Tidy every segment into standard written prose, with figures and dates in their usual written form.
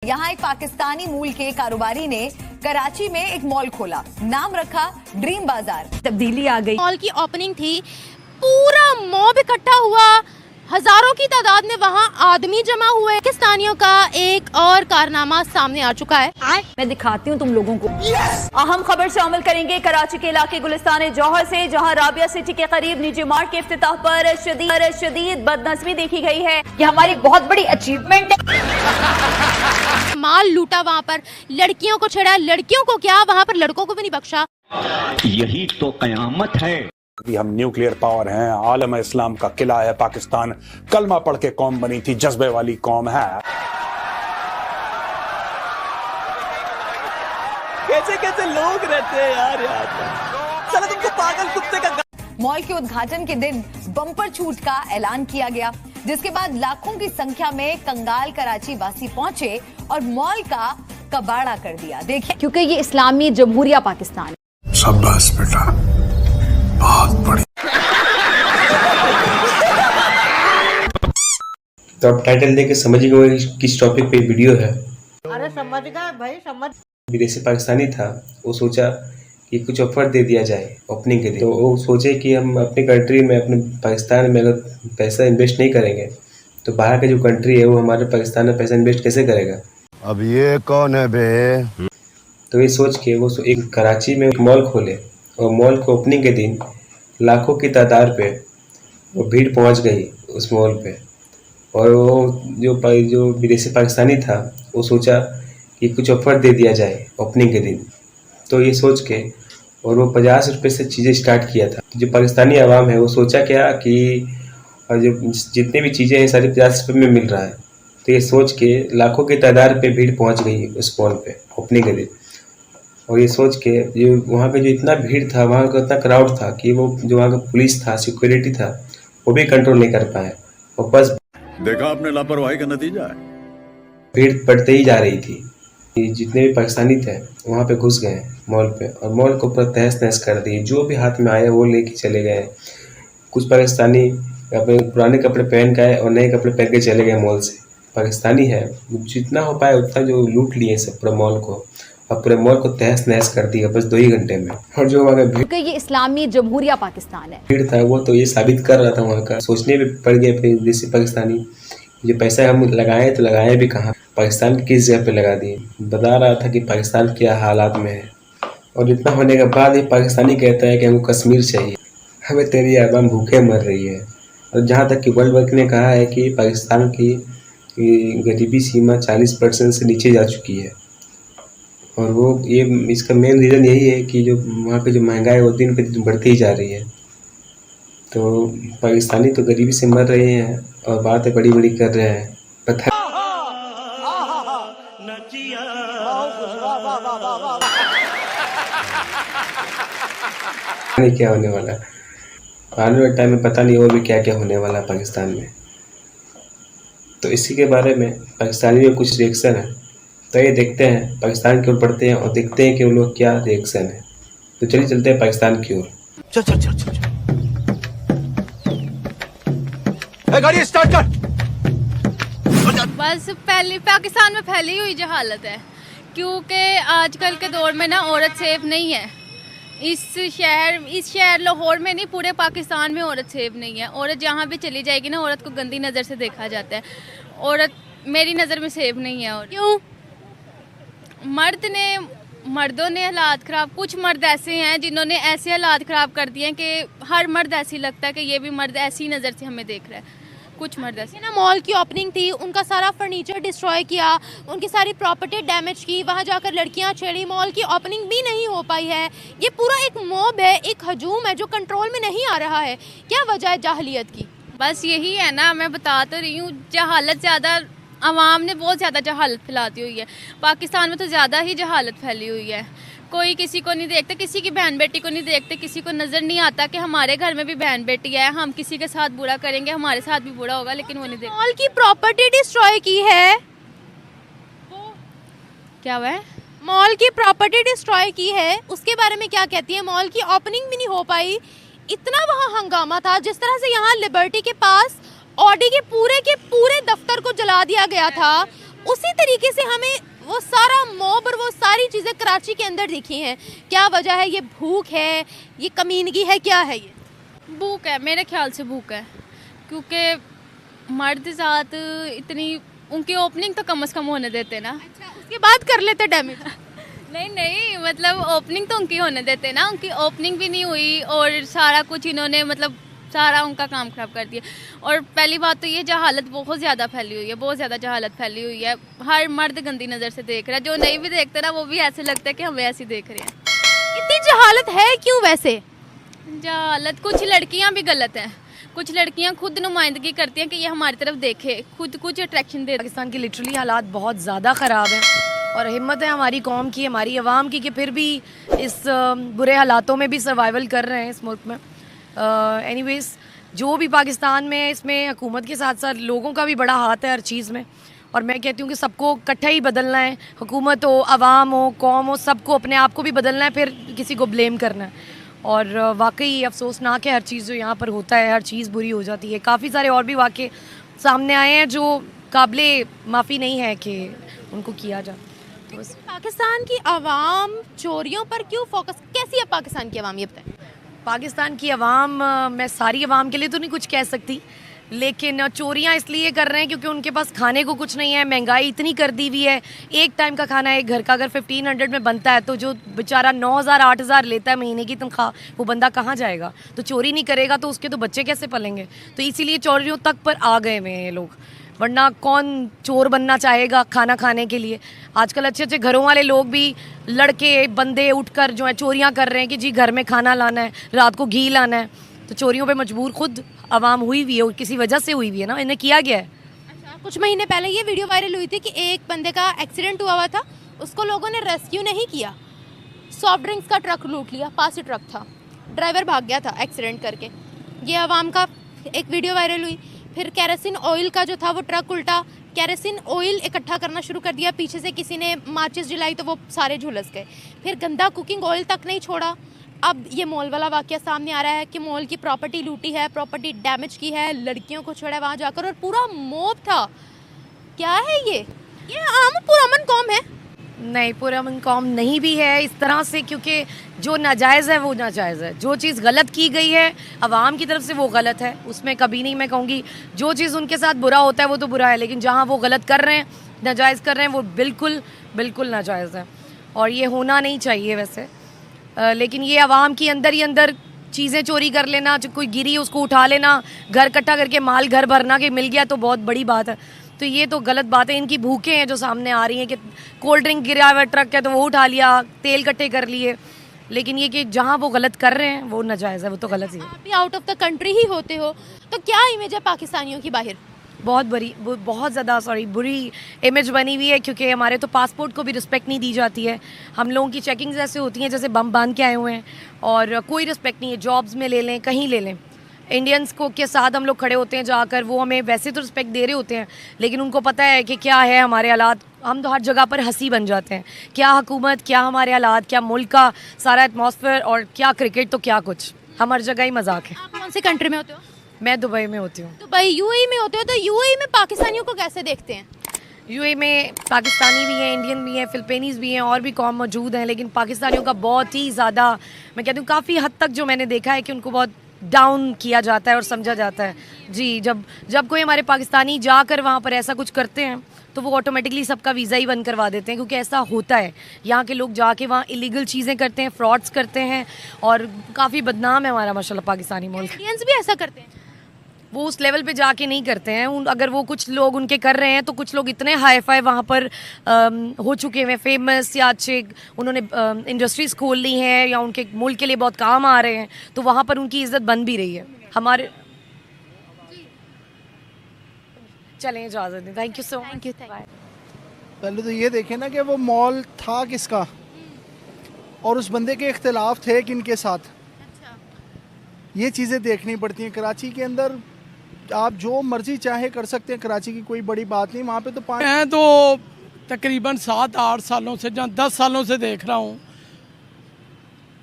यहाँ एक पाकिस्तानी मूल के कारोबारी ने कराची में एक मॉल खोला, नाम रखा ड्रीम बाजार। तब्दीली आ गई। मॉल की ओपनिंग थी, पूरा मॉब इकट्ठा हुआ, हजारों की तादाद में वहाँ आदमी जमा हुए। पाकिस्तानियों का एक और कारनामा सामने आ चुका है। मैं दिखाती हूँ तुम लोगों को। अहम खबर शामिल करेंगे कराची के इलाके गुलिस्तान जौहर से, जहाँ राबिया सिटी के करीब निजी मार्ट के इफ्तिताह पर शदीद बदनज़मी देखी गई है। ये हमारी बहुत बड़ी अचीवमेंट है। माल लूटा, वहाँ पर लड़कियों को छेड़ा, लड़कियों को क्या, वहाँ पर लड़कों को भी नहीं बख्शा। यही तो कयामत है। हम न्यूक्लियर पावर हैं, आलम इस्लाम का किला है पाकिस्तान, कलमा पढ़ के कौम बनी थी, जज्बे वाली कौम है। कैसे कैसे लोग रहते हैं यार चलो तुमको पागल कुत्ते का। मॉल के उद्घाटन के दिन बम्पर छूट का ऐलान किया गया, जिसके बाद लाखों की संख्या में कंगाल कराची वासी पहुंचे और मॉल का कबाड़ा कर दिया। देखिए, क्योंकि ये इस्लामी जमहूरिया पाकिस्तान है। शाबाश बेटा, बहुत बड़ी। तो आप टाइटल देख के समझ गए किस टॉपिक पे वीडियो है। अरे समझ गए भाई, समझ। विदेशी पाकिस्तानी था, वो सोचा कि कुछ ऑफर दे दिया जाए ओपनिंग के दिन। तो वो सोचे कि हम अपनी कंट्री में, अपने पाकिस्तान में अगर पैसा इन्वेस्ट नहीं करेंगे तो बाहर का जो कंट्री है वो हमारे पाकिस्तान में पैसा इन्वेस्ट कैसे करेगा। अब ये कौन है बे? तो ये सोच के वो एक कराची में एक मॉल खोले और मॉल के ओपनिंग के दिन लाखों की तादाद पे वो भीड़ पहुंच गई उस मॉल पे। और वो जो विदेशी पाकिस्तानी था, वो सोचा कि कुछ ऑफर दे दिया जाए ओपनिंग के दिन। तो ये सोच के और वो 50 रुपये से चीज़ें स्टार्ट किया था। जो पाकिस्तानी आवाम है वो सोचा क्या कि जो जितनी भी चीज़ें हैं सारी 50 रुपये में मिल रहा है। तो ये सोच के लाखों की तादाद पे भीड़ पहुंच गई उस मॉल पे ओपनिंग के दिन। और ये सोच के जो वहाँ पे जो इतना भीड़ था, वहाँ का इतना क्राउड था कि वो जो वहाँ का पुलिस था, सिक्योरिटी था, वो भी कंट्रोल नहीं कर पाए। और बस देखा आपने लापरवाही का नतीजा है। भीड़ बढ़ते ही जा रही थी। जितने भी पाकिस्तानी थे वहाँ पे घुस गए मॉल पे और मॉल को पूरा तहस नहस कर दिए। जो भी हाथ में आया वो लेके चले गए। कुछ पाकिस्तानी अपने पुराने कपड़े पहन के आए और नए कपड़े पहन के चले गए मॉल से। पाकिस्तानी है, जितना हो पाया उतना जो लूट लिए सब पूरा मॉल को, और पूरे मॉल को तहस नहस कर दिया बस 2 ही घंटे में। और जो वहाँ का क्योंकि ये इस्लामी जमहूरिया पाकिस्तान है। भीड़ था वो तो ये साबित कर रहा था वहाँ का। सोचने भी पड़ गए फिर विदेशी पाकिस्तानी, जो पैसा हम लगाए तो लगाए भी कहाँ, पाकिस्तान की किस जगह पे लगा दिए। बता रहा था कि पाकिस्तान क्या हालात में है। और इतना होने के बाद ये पाकिस्तानी कहता है कि हमको कश्मीर चाहिए। हमें तेरी आवाम भूखे मर रही है। और जहाँ तक कि वर्ल्ड बैंक ने कहा है कि पाकिस्तान की गरीबी सीमा 40% से नीचे जा चुकी है। और वो ये इसका मेन रीज़न यही है कि जो वहाँ पे जो महंगाई है वो दिन पे दिन बढ़ती ही जा रही है। तो पाकिस्तानी तो गरीबी से मर रहे हैं और बातें बड़ी बड़ी कर रहे हैं। पता नहीं क्या होने वाला आने वाले टाइम में, पता नहीं और भी क्या क्या होने वाला पाकिस्तान में। तो इसी के बारे में पाकिस्तानी में कुछ रिएक्शन है, तो ये देखते हैं, पाकिस्तान की ओर बढ़ते हैं और देखते हैं कि उन लोग क्या रिएक्शन है। तो चलिए चलते हैं पाकिस्तान की ओर। चल चल चल चल गाड़ी स्टार्ट कर। बस पाकिस्तान में फैली हुई जहालत है, क्योंकि आजकल के दौर में ना औरत सेफ नहीं है। इस शहर लाहौर में नहीं, पूरे पाकिस्तान में औरत सेफ नहीं है। औरत जहाँ भी चली जाएगी ना, औरत को गंदी नज़र से देखा जाता है। औरत मेरी नज़र में सेफ नहीं है। और क्यों? मर्दों ने हालात ख़राब, कुछ मर्द ऐसे हैं जिन्होंने ऐसे हालात ख़राब कर दिए हैं कि हर मर्द ऐसी लगता है कि ये भी मर्द ऐसी नज़र से हमें देख रहा है। कुछ मर्द ऐसे ना, मॉल की ओपनिंग थी, उनका सारा फर्नीचर डिस्ट्रॉय किया, उनकी सारी प्रॉपर्टी डैमेज की, वहाँ जाकर लड़कियाँ छेड़ी, मॉल की ओपनिंग भी नहीं हो पाई है। ये पूरा एक मॉब है, एक हजूम है जो कंट्रोल में नहीं आ रहा है। क्या वजह है जाहलियत की? बस यही है ना, मैं बता तो रही हूँ, जहालत ज़्यादा, आवाम ने बहुत ज़्यादा जहालत फैलाती हुई है। पाकिस्तान में तो ज़्यादा ही जहालत फैली हुई है। कोई किसी को नहीं देखते, किसी की बहन बेटी को नहीं देखते, किसी को नज़र नहीं आता कि हमारे घर में भी बहन बेटी है, हम किसी के साथ बुरा करेंगे, हमारे साथ भी बुरा होगा, लेकिन वो नहीं देखते। मॉल की प्रॉपर्टी डिस्ट्रॉय की है, क्या हुआ है? मॉल की प्रॉपर्टी डिस्ट्रॉय की है, उसके बारे में क्या कहती है? मॉल की ओपनिंग भी नहीं हो पाई। इतना वहाँ हंगामा था, जिस तरह से यहाँ लिबर्टी के पास ऑडी के पूरे दफ्तर को जला दिया गया था, उसी तरीके से हमें वो सारा मॉब और वो सारी चीज़ें कराची के अंदर दिखी हैं। क्या वजह है? ये भूख है, ये कमीनगी है, क्या है ये? भूख है, मेरे ख्याल से भूख है, क्योंकि मर्द साथ इतनी उनकी ओपनिंग तो कम से कम होने देते ना। अच्छा, उसके बाद कर लेते डैमेज। नहीं, मतलब ओपनिंग तो उनकी होने देते ना। उनकी ओपनिंग भी नहीं हुई और सारा कुछ इन्होंने मतलब सारा उनका काम खराब कर दिया। और पहली बात तो ये जहालत बहुत ज़्यादा फैली हुई है, बहुत ज़्यादा जहालत फैली हुई है। हर मर्द गंदी नज़र से देख रहा है, जो नहीं भी देखते ना वो भी ऐसे लगता है कि हमें ऐसे देख रहे हैं। इतनी जहालत है क्यों वैसे? जहालत, कुछ लड़कियां भी गलत हैं, कुछ लड़कियां खुद नुमाइंदगी करती हैं कि ये हमारी तरफ देखे, खुद कुछ अट्रैक्शन दे। पाकिस्तान के लिटरली हालात बहुत ज़्यादा ख़राब हैं और हिम्मत है हमारी कौम की, हमारी आवाम की कि फिर भी इस बुरे हालातों में भी सर्वाइवल कर रहे हैं इस मुल्क में। एनीवेज़ जो भी पाकिस्तान में, इसमें हुकूमत के साथ साथ लोगों का भी बड़ा हाथ है हर चीज़ में। और मैं कहती हूँ कि सबको इकट्ठा ही बदलना है, हुकूमत हो, आवाम हो, कौम हो, सबको अपने आप को भी बदलना है, फिर किसी को ब्लेम करना है। और वाकई अफसोसनाक है हर चीज़ जो यहाँ पर होता है, हर चीज़ बुरी हो जाती है। काफ़ी सारे और भी वाक़े सामने आए हैं जो काबिले माफ़ी नहीं है कि उनको किया जाए। तो पाकिस्तान की आवाम चोरियों पर क्यों फोकस, कैसी है पाकिस्तान की आवाम, ये बताएं। पाकिस्तान की आवाम, मैं सारी आवाम के लिए तो नहीं कुछ कह सकती, लेकिन चोरियां इसलिए कर रहे हैं क्योंकि उनके पास खाने को कुछ नहीं है। महंगाई इतनी कर दी हुई है, एक टाइम का खाना एक घर का अगर 1500 में बनता है तो जो बेचारा 9000 8000 लेता है महीने की तनख्वाह, वो बंदा कहाँ जाएगा? तो चोरी नहीं करेगा तो उसके तो बच्चे कैसे पलेंगे? तो इसीलिए चोरियों तक पर आ गए हुए हैं ये लोग, वरना कौन चोर बनना चाहेगा खाना खाने के लिए? आजकल अच्छे अच्छे घरों वाले लोग भी, लड़के बंदे उठकर जो है चोरियां कर रहे हैं कि जी घर में खाना लाना है, रात को घी लाना है। तो चोरियों पे मजबूर खुद आवाम हुई हुई है, किसी वजह से हुई हुई है ना, इन्हें किया गया है। अच्छा, कुछ महीने पहले ये वीडियो वायरल हुई थी कि एक बंदे का एक्सीडेंट हुआ था, उसको लोगों ने रेस्क्यू नहीं किया, सॉफ्ट ड्रिंक्स का ट्रक लूट लिया, पास ही ट्रक था, ड्राइवर भाग गया था एक्सीडेंट करके। ये आवाम का एक वीडियो वायरल हुई। फिर केरोसिन ऑयल का जो था वो ट्रक उल्टा, केरोसिन ऑयल इकट्ठा करना शुरू कर दिया, पीछे से किसी ने माचिस जलाई तो वो सारे झुलस गए। फिर गंदा कुकिंग ऑयल तक नहीं छोड़ा। अब ये मॉल वाला वाकया सामने आ रहा है कि मॉल की प्रॉपर्टी लूटी है, प्रॉपर्टी डैमेज की है, लड़कियों को छोड़ा वहाँ जाकर, और पूरा मॉब था। क्या है ये आम पुरअमन कौम है? नहीं, पुरअमन कौम नहीं भी है इस तरह से, क्योंकि जो नाजायज़ है वो नाजायज़ है, जो चीज़ गलत की गई है आवाम की तरफ से वो गलत है, उसमें कभी नहीं मैं कहूँगी। जो चीज़ उनके साथ बुरा होता है वो तो बुरा है, लेकिन जहाँ वो गलत कर रहे हैं, नाजायज़ कर रहे हैं, वो बिल्कुल बिल्कुल नाजायज़ है और ये होना नहीं चाहिए वैसे। लेकिन ये आवाम की अंदर ही अंदर चीज़ें चोरी कर लेना, जो कोई गिरी उसको उठा लेना, घर इकट्ठा करके माल घर भरना कि मिल गया तो बहुत बड़ी बात है। तो ये तो गलत बात है। इनकी भूखें हैं जो सामने आ रही हैं कि कोल्ड ड्रिंक गिरा हुआ ट्रक है तो वो उठा लिया, तेल इकट्ठे कर लिए, लेकिन ये कि जहाँ वो गलत कर रहे हैं वो नाजायज़ है, वो तो गलत ही है। आप भी आउट ऑफ द कंट्री ही होते हो, तो क्या इमेज है पाकिस्तानियों की बाहर? बहुत ज़्यादा बुरी इमेज बनी हुई है, क्योंकि हमारे तो पासपोर्ट को भी रिस्पेक्ट नहीं दी जाती है। हम लोगों की चेकिंग्स ऐसे होती हैं जैसे बम बांध के आए हुए हैं और कोई रिस्पेक्ट नहीं है। जॉब्स में ले लें, कहीं ले लें, इंडियंस को के साथ हम लोग खड़े होते हैं जाकर, वो हमें वैसे तो रिस्पेक्ट दे रहे होते हैं, लेकिन उनको पता है कि क्या है हमारे हालात। हम तो हर जगह पर हंसी बन जाते हैं, क्या हुकूमत, क्या हमारे हालात, क्या मुल्क का सारा एटमॉस्फेयर, और क्या क्रिकेट तो क्या कुछ, हम हर जगह ही मजाक है। आप कौन से कंट्री में होते हो? मैं दुबई में होती हूँ। दुबई, यूएई में होते हो, तो यूएई में पाकिस्तानियों को कैसे देखते हैं? यूएई में पाकिस्तानी भी हैं, इंडियन भी हैं, फिलिपीनीज़ भी हैं, और भी कौम मौजूद हैं, लेकिन पाकिस्तानियों का बहुत ही ज़्यादा, मैं कहती हूँ काफ़ी हद तक जो मैंने देखा है कि उनको बहुत डाउन किया जाता है और समझा जाता है। जी, जब कोई हमारे पाकिस्तानी जाकर वहाँ पर ऐसा कुछ करते हैं तो वो ऑटोमेटिकली सबका वीज़ा ही बंद करवा देते हैं, क्योंकि ऐसा होता है। यहाँ के लोग जाके वहाँ इलीगल चीज़ें करते हैं, फ्रॉड्स करते हैं, और काफ़ी बदनाम है हमारा माशाल्लाह पाकिस्तानी मुल्क। इंडियंस भी ऐसा करते हैं? वो उस लेवल पे जाके नहीं करते हैं। अगर वो कुछ लोग उनके कर रहे हैं तो कुछ लोग इतने हाई फाई वहाँ पर हो चुके हैं, फेमस, या अच्छे उन्होंने इंडस्ट्रीज़ खोल ली हैं या उनके मुल्क के लिए बहुत काम आ रहे हैं, तो वहाँ पर उनकी इज़्ज़त बन भी रही है। हमारे चलें, इजाज़त दें। Thank you so much. पहले तो ये देखें ना कि वो मॉल था किसका, और उस बंदे के इख्तिलाफ थे किनके साथ। ये चीज़ें देखनी पड़ती हैं। कराची के अंदर आप जो मर्जी चाहे कर सकते हैं, कराची की कोई बड़ी बात नहीं। वहाँ पे तो मैं तो तकरीबन 7-8 सालों से, जहाँ 10 सालों से देख रहा हूँ,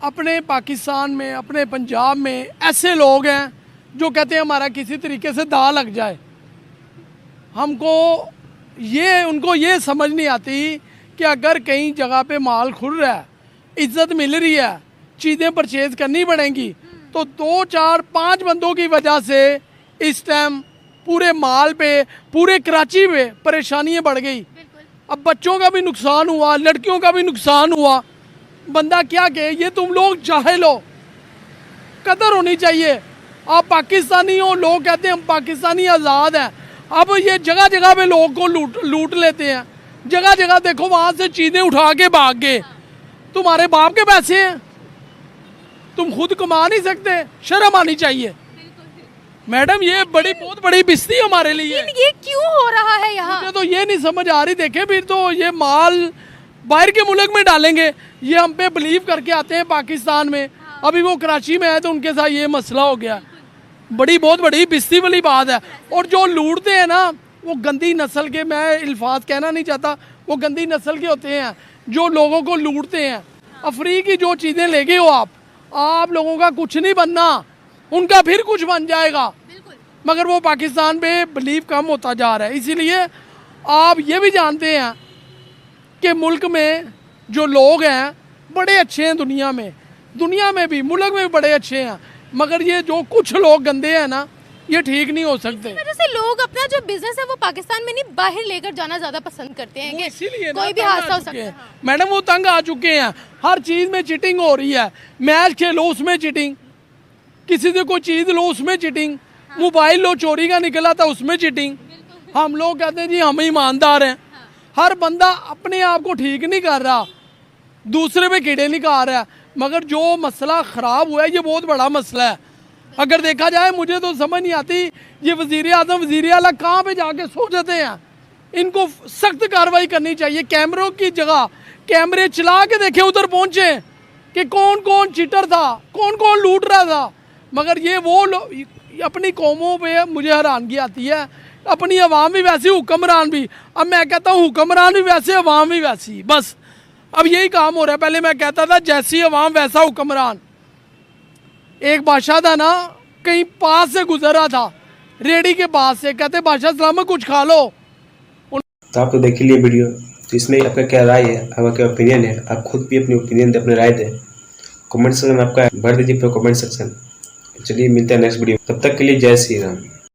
अपने पाकिस्तान में, अपने पंजाब में ऐसे लोग हैं जो कहते हैं हमारा किसी तरीके से दाव लग जाए, हमको ये उनको ये समझ नहीं आती कि अगर कहीं जगह पे माल खुल रहा है, इज्जत मिल रही है, चीज़ें परचेज करनी पड़ेंगी, तो 2 4 5 बंदों की वजह से इस टाइम पूरे माल पे, पूरे कराची पे परेशानियां बढ़ गई। अब बच्चों का भी नुकसान हुआ, लड़कियों का भी नुकसान हुआ। बंदा क्या कहे, ये तुम लोग जाहिल हो, कदर होनी चाहिए। आप पाकिस्तानी हो, लोग कहते हैं हम पाकिस्तानी आज़ाद हैं। अब ये जगह जगह पे लोग को लूट लेते हैं। जगह जगह देखो वहाँ से चीज़ें उठा के भाग गए। तुम्हारे बाप के पैसे हैं, तुम खुद कमा नहीं सकते, शर्म आनी चाहिए। मैडम ये बहुत बड़ी बिस्ती हमारे लिए। ये क्यों हो रहा है यहाँ? मुझे तो ये नहीं समझ आ रही। देखे फिर तो ये माल बाहर के मुल्क में डालेंगे, ये हम पे बिलीव करके आते हैं पाकिस्तान में। अभी वो कराची में है तो उनके साथ ये मसला हो गया। बहुत बड़ी बिस्ती वाली बात है। और जो लूटते हैं ना, वो गंदी नस्ल के, मैं अल्फाज कहना नहीं चाहता, वो गंदी नस्ल के होते हैं जो लोगों को लूटते हैं। अफ्रीकी जो चीज़ें ले गए हो आप लोगों का कुछ नहीं बनना, उनका फिर कुछ बन जाएगा। मगर वो पाकिस्तान पे बिलीव कम होता जा रहा है। इसीलिए आप ये भी जानते हैं कि मुल्क में जो लोग हैं बड़े अच्छे हैं, दुनिया में भी, मुल्क में भी बड़े अच्छे हैं। मगर ये जो कुछ लोग गंदे हैं ना, ये ठीक नहीं हो सकते। जैसे लोग अपना जो बिजनेस है वो पाकिस्तान में नहीं, बाहर लेकर जाना ज्यादा पसंद करते हैं कि इसीलिए कोई भी हादसा हो सकता है। मैडम वो तंग आ चुके हैं, हर चीज़ में चिटिंग हो रही है। मैच खेलो उसमें चिटिंग, किसी से कोई चीज़ लो उसमें चिटिंग, मोबाइल लो चोरी का निकला था उसमें चिटिंग। हम लोग कहते हैं जी हम ईमानदार हैं। हर बंदा अपने आप को ठीक नहीं कर रहा, दूसरे पे कीड़े नहीं खा रहा है। मगर जो मसला ख़राब हुआ है ये बहुत बड़ा मसला है। अगर देखा जाए, मुझे तो समझ नहीं आती ये वज़ीर आज़म वज़ीर आला कहाँ पे जाके सो जाते हैं। इनको सख्त कार्रवाई करनी चाहिए। कैमरों की जगह कैमरे चला के देखे, उधर पहुँचे कि कौन कौन चीटर था, कौन कौन लूट रहा था। मगर ये वो अपनी कौमों पे मुझे हैरानगी आती है। अपनी अवाम भी वैसी, हुक्मरान भी। अब मैं कहता हूँ हुक्मरान भी वैसे, अवाम भी वैसी। बस अब यही काम हो रहा है। पहले मैं कहता था जैसी अवाम वैसा हुक्मरान। एक बादशाह था ना, कहीं पास से गुजर रहा था, रेडी के पास से, कहते बादशाह सलाम कुछ खा लो। तो आप तो देख लिए वीडियो, तो इसमें आपका क्या राय है, आपका क्या ओपिनियन है? आप खुद भी अपनी ओपिनियन दें, अपनी राय दें। कमेंट सेक्शन में आपका भर दीजिए, कमेंट सेक्शन। चलिए मिलते हैं नेक्स्ट वीडियो, तब तक के लिए जय श्री राम।